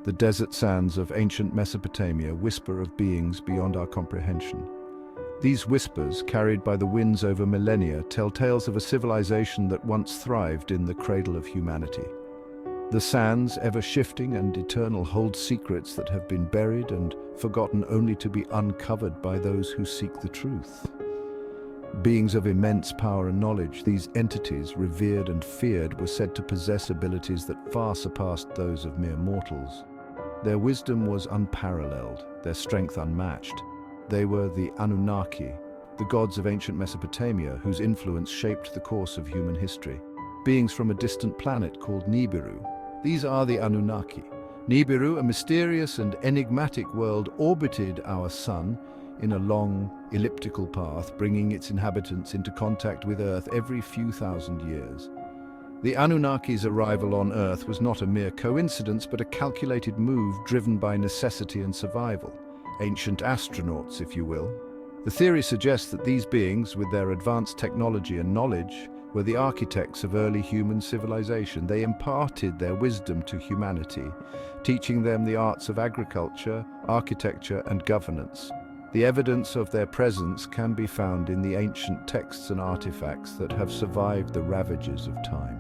The desert sands of ancient Mesopotamia whisper of beings beyond our comprehension. These whispers, carried by the winds over millennia, tell tales of a civilization that once thrived in the cradle of humanity. The sands, ever shifting and eternal, hold secrets that have been buried and forgotten only to be uncovered by those who seek the truth. Beings of immense power and knowledge, these entities, revered and feared, were said to possess abilities that far surpassed those of mere mortals. Their wisdom was unparalleled, their strength unmatched. They were the Anunnaki, the gods of ancient Mesopotamia, whose influence shaped the course of human history. Beings from a distant planet called Nibiru. These are the Anunnaki. Nibiru, a mysterious and enigmatic world, orbited our sun in a long, elliptical path, bringing its inhabitants into contact with Earth every few thousand years. The Anunnaki's arrival on Earth was not a mere coincidence, but a calculated move driven by necessity and survival. Ancient astronauts, if you will. The theory suggests that these beings, with their advanced technology and knowledge, were the architects of early human civilization. They imparted their wisdom to humanity, teaching them the arts of agriculture, architecture, and governance. The evidence of their presence can be found in the ancient texts and artifacts that have survived the ravages of time.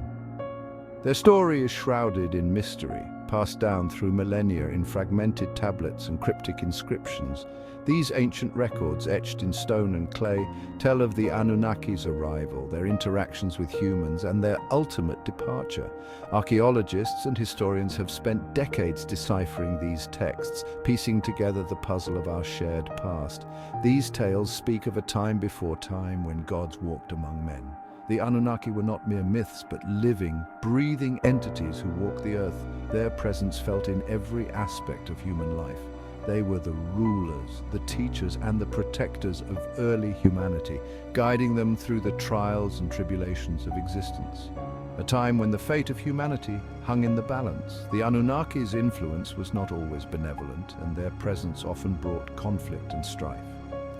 Their story is shrouded in mystery, passed down through millennia in fragmented tablets and cryptic inscriptions. These ancient records, etched in stone and clay, tell of the Anunnaki's arrival, their interactions with humans, and their ultimate departure. Archaeologists and historians have spent decades deciphering these texts, piecing together the puzzle of our shared past. These tales speak of a time before time when gods walked among men. The Anunnaki were not mere myths, but living, breathing entities who walked the earth, their presence felt in every aspect of human life. They were the rulers, the teachers, and the protectors of early humanity, guiding them through the trials and tribulations of existence. A time when the fate of humanity hung in the balance. The Anunnaki's influence was not always benevolent, and their presence often brought conflict and strife.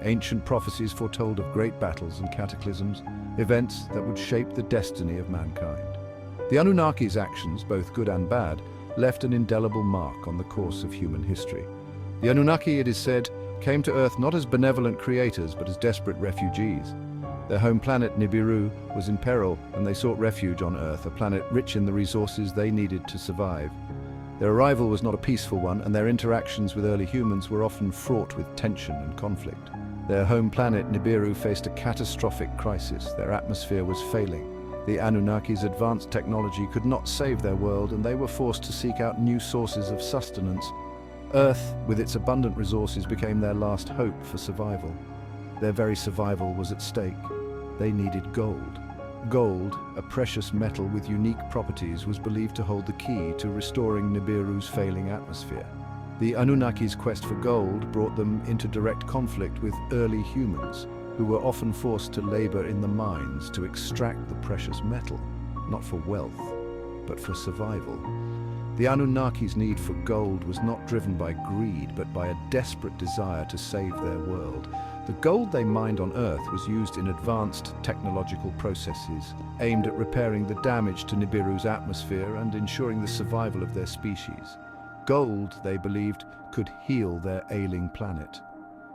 Ancient prophecies foretold of great battles and cataclysms, events that would shape the destiny of mankind. The Anunnaki's actions, both good and bad, left an indelible mark on the course of human history. The Anunnaki, it is said, came to Earth not as benevolent creators, but as desperate refugees. Their home planet, Nibiru, was in peril, and they sought refuge on Earth, a planet rich in the resources they needed to survive. Their arrival was not a peaceful one, and their interactions with early humans were often fraught with tension and conflict. Their home planet, Nibiru, faced a catastrophic crisis. Their atmosphere was failing. The Anunnaki's advanced technology could not save their world, and they were forced to seek out new sources of sustenance. Earth, with its abundant resources, became their last hope for survival. Their very survival was at stake. They needed gold. Gold, a precious metal with unique properties, was believed to hold the key to restoring Nibiru's failing atmosphere. The Anunnaki's quest for gold brought them into direct conflict with early humans, who were often forced to labor in the mines to extract the precious metal, not for wealth, but for survival. The Anunnaki's need for gold was not driven by greed, but by a desperate desire to save their world. The gold they mined on Earth was used in advanced technological processes, aimed at repairing the damage to Nibiru's atmosphere and ensuring the survival of their species. Gold, they believed, could heal their ailing planet.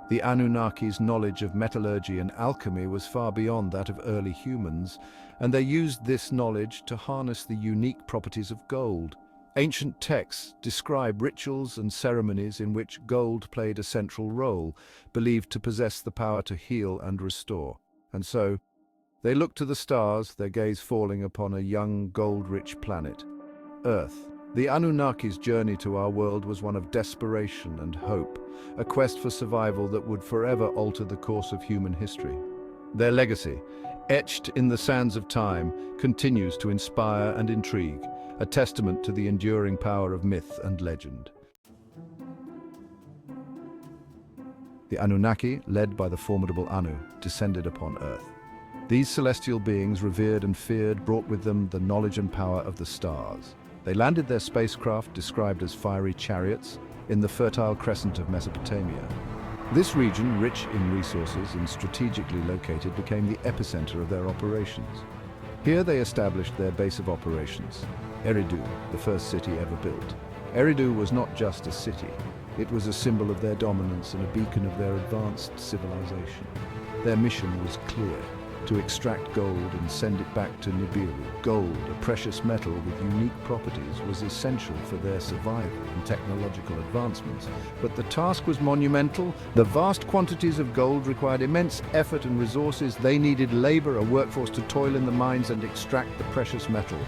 The Anunnaki's knowledge of metallurgy and alchemy was far beyond that of early humans, and they used this knowledge to harness the unique properties of gold. Ancient texts describe rituals and ceremonies in which gold played a central role, believed to possess the power to heal and restore. And so, they looked to the stars, their gaze falling upon a young, gold-rich planet, Earth. The Anunnaki's journey to our world was one of desperation and hope, a quest for survival that would forever alter the course of human history. Their legacy, etched in the sands of time, continues to inspire and intrigue, a testament to the enduring power of myth and legend. The Anunnaki, led by the formidable Anu, descended upon Earth. These celestial beings, revered and feared, brought with them the knowledge and power of the stars. They landed their spacecraft, described as fiery chariots, in the fertile crescent of Mesopotamia. This region, rich in resources and strategically located, became the epicenter of their operations. Here they established their base of operations, Eridu, the first city ever built. Eridu was not just a city. It was a symbol of their dominance and a beacon of their advanced civilization. Their mission was clear: to extract gold and send it back to Nibiru. Gold, a precious metal with unique properties, was essential for their survival and technological advancements. But the task was monumental. The vast quantities of gold required immense effort and resources. They needed labor, a workforce to toil in the mines and extract the precious metal.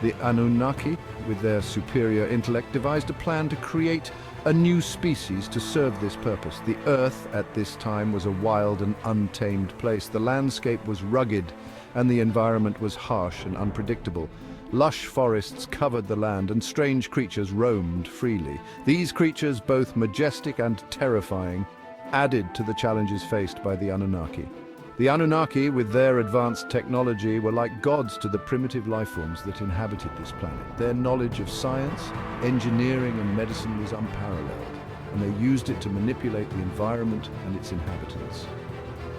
The Anunnaki, with their superior intellect, devised a plan to create a new species to serve this purpose. The Earth at this time was a wild and untamed place. The landscape was rugged and the environment was harsh and unpredictable. Lush forests covered the land and strange creatures roamed freely. These creatures, both majestic and terrifying, added to the challenges faced by the Anunnaki. The Anunnaki, with their advanced technology, were like gods to the primitive lifeforms that inhabited this planet. Their knowledge of science, engineering, and medicine was unparalleled, and they used it to manipulate the environment and its inhabitants.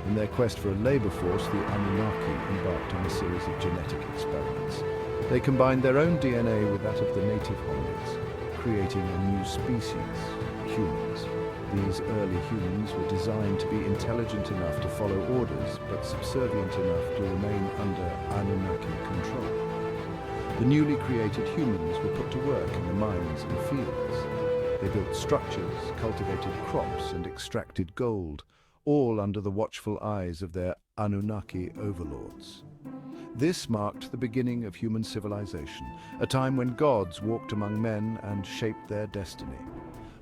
In their quest for a labor force, the Anunnaki embarked on a series of genetic experiments. They combined their own DNA with that of the native hominids, creating a new species, humans. These early humans were designed to be intelligent enough to follow orders, but subservient enough to remain under Anunnaki control. The newly created humans were put to work in the mines and fields. They built structures, cultivated crops, and extracted gold, all under the watchful eyes of their Anunnaki overlords. This marked the beginning of human civilization, a time when gods walked among men and shaped their destiny.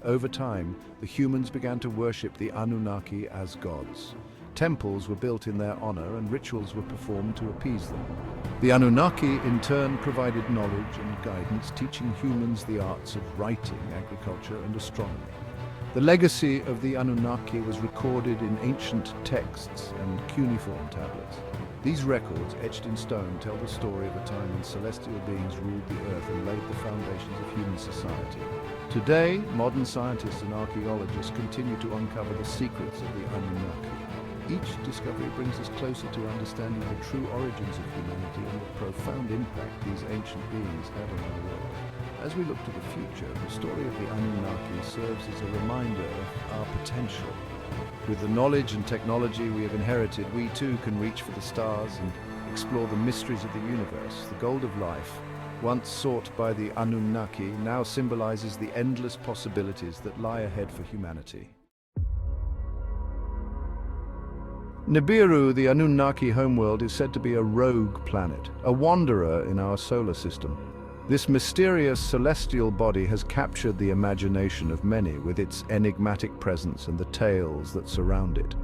Over time, the humans began to worship the Anunnaki as gods. Temples were built in their honor and rituals were performed to appease them. The Anunnaki, in turn, provided knowledge and guidance, teaching humans the arts of writing, agriculture, and astronomy. The legacy of the Anunnaki was recorded in ancient texts and cuneiform tablets. These records, etched in stone, tell the story of a time when celestial beings ruled the earth and laid the foundations of human society. Today, modern scientists and archaeologists continue to uncover the secrets of the Anunnaki. Each discovery brings us closer to understanding the true origins of humanity and the profound impact these ancient beings had on our world. As we look to the future, the story of the Anunnaki serves as a reminder of our potential. With the knowledge and technology we have inherited, we too can reach for the stars and explore the mysteries of the universe. The gold of life, once sought by the Anunnaki, now symbolizes the endless possibilities that lie ahead for humanity. Nibiru, the Anunnaki homeworld, is said to be a rogue planet, a wanderer in our solar system. This mysterious celestial body has captured the imagination of many with its enigmatic presence and the tales that surround it.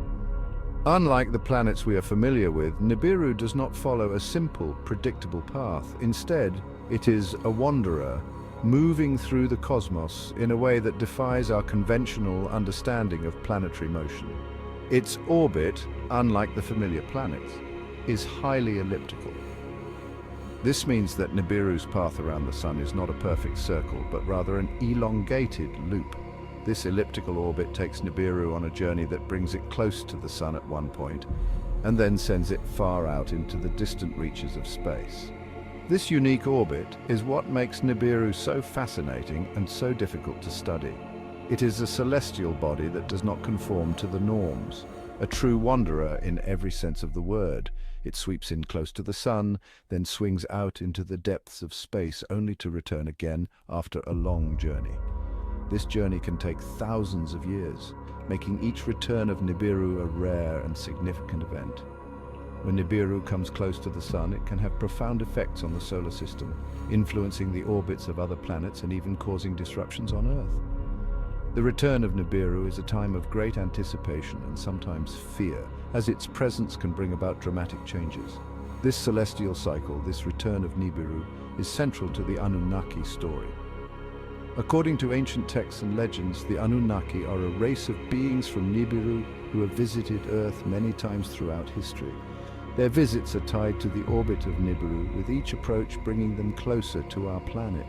Unlike the planets we are familiar with, Nibiru does not follow a simple, predictable path. Instead, it is a wanderer, moving through the cosmos in a way that defies our conventional understanding of planetary motion. Its orbit, unlike the familiar planets, is highly elliptical. This means that Nibiru's path around the Sun is not a perfect circle, but rather an elongated loop. This elliptical orbit takes Nibiru on a journey that brings it close to the Sun at one point, and then sends it far out into the distant reaches of space. This unique orbit is what makes Nibiru so fascinating and so difficult to study. It is a celestial body that does not conform to the norms, a true wanderer in every sense of the word. It sweeps in close to the Sun, then swings out into the depths of space, only to return again after a long journey. This journey can take thousands of years, making each return of Nibiru a rare and significant event. When Nibiru comes close to the Sun, it can have profound effects on the solar system, influencing the orbits of other planets and even causing disruptions on Earth. The return of Nibiru is a time of great anticipation and sometimes fear, as its presence can bring about dramatic changes. This celestial cycle, this return of Nibiru, is central to the Anunnaki story. According to ancient texts and legends, the Anunnaki are a race of beings from Nibiru who have visited Earth many times throughout history. Their visits are tied to the orbit of Nibiru, with each approach bringing them closer to our planet.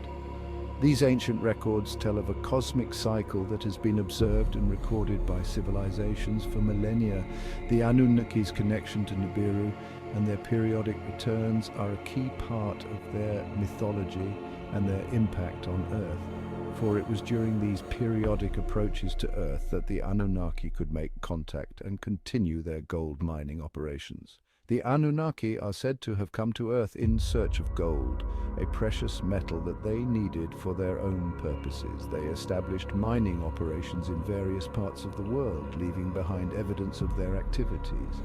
These ancient records tell of a cosmic cycle that has been observed and recorded by civilizations for millennia. The Anunnaki's connection to Nibiru and their periodic returns are a key part of their mythology and their impact on Earth. for it was during these periodic approaches to Earth that the Anunnaki could make contact and continue their gold mining operations. The Anunnaki are said to have come to Earth in search of gold, a precious metal that they needed for their own purposes. They established mining operations in various parts of the world, leaving behind evidence of their activities.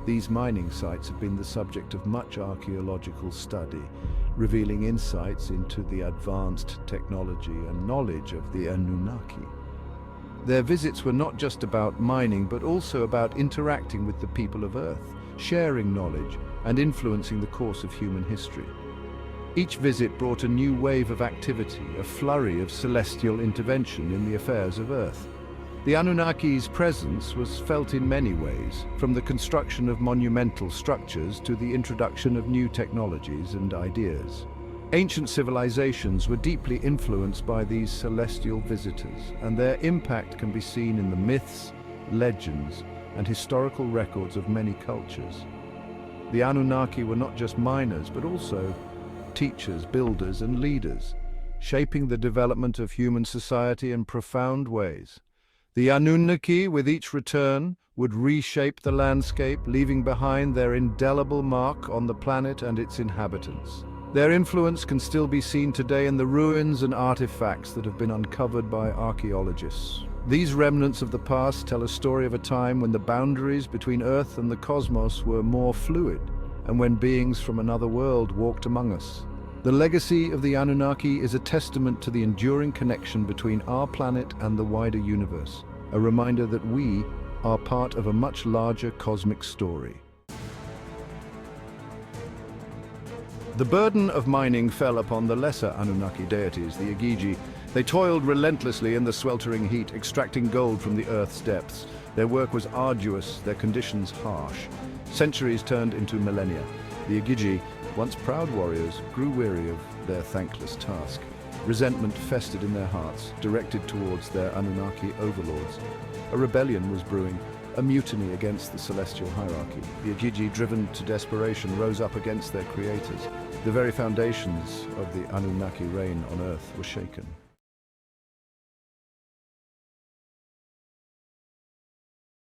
These mining sites have been the subject of much archaeological study, revealing insights into the advanced technology and knowledge of the Anunnaki. Their visits were not just about mining, but also about interacting with the people of Earth, sharing knowledge, and influencing the course of human history. Each visit brought a new wave of activity, a flurry of celestial intervention in the affairs of Earth. The Anunnaki's presence was felt in many ways, from the construction of monumental structures to the introduction of new technologies and ideas. Ancient civilizations were deeply influenced by these celestial visitors, and their impact can be seen in the myths, legends, and historical records of many cultures. The Anunnaki were not just miners, but also teachers, builders, and leaders, shaping the development of human society in profound ways. The Anunnaki, with each return, would reshape the landscape, leaving behind their indelible mark on the planet and its inhabitants. Their influence can still be seen today in the ruins and artifacts that have been uncovered by archaeologists. These remnants of the past tell a story of a time when the boundaries between Earth and the cosmos were more fluid, and when beings from another world walked among us. The legacy of the Anunnaki is a testament to the enduring connection between our planet and the wider universe, a reminder that we are part of a much larger cosmic story. The burden of mining fell upon the lesser Anunnaki deities, the Igigi. They toiled relentlessly in the sweltering heat, extracting gold from the Earth's depths. Their work was arduous, their conditions harsh. Centuries turned into millennia. The Igigi, once proud warriors, grew weary of their thankless task. Resentment festered in their hearts, directed towards their Anunnaki overlords. A rebellion was brewing, a mutiny against the celestial hierarchy. The Igigi, driven to desperation, rose up against their creators. The very foundations of the Anunnaki reign on Earth were shaken.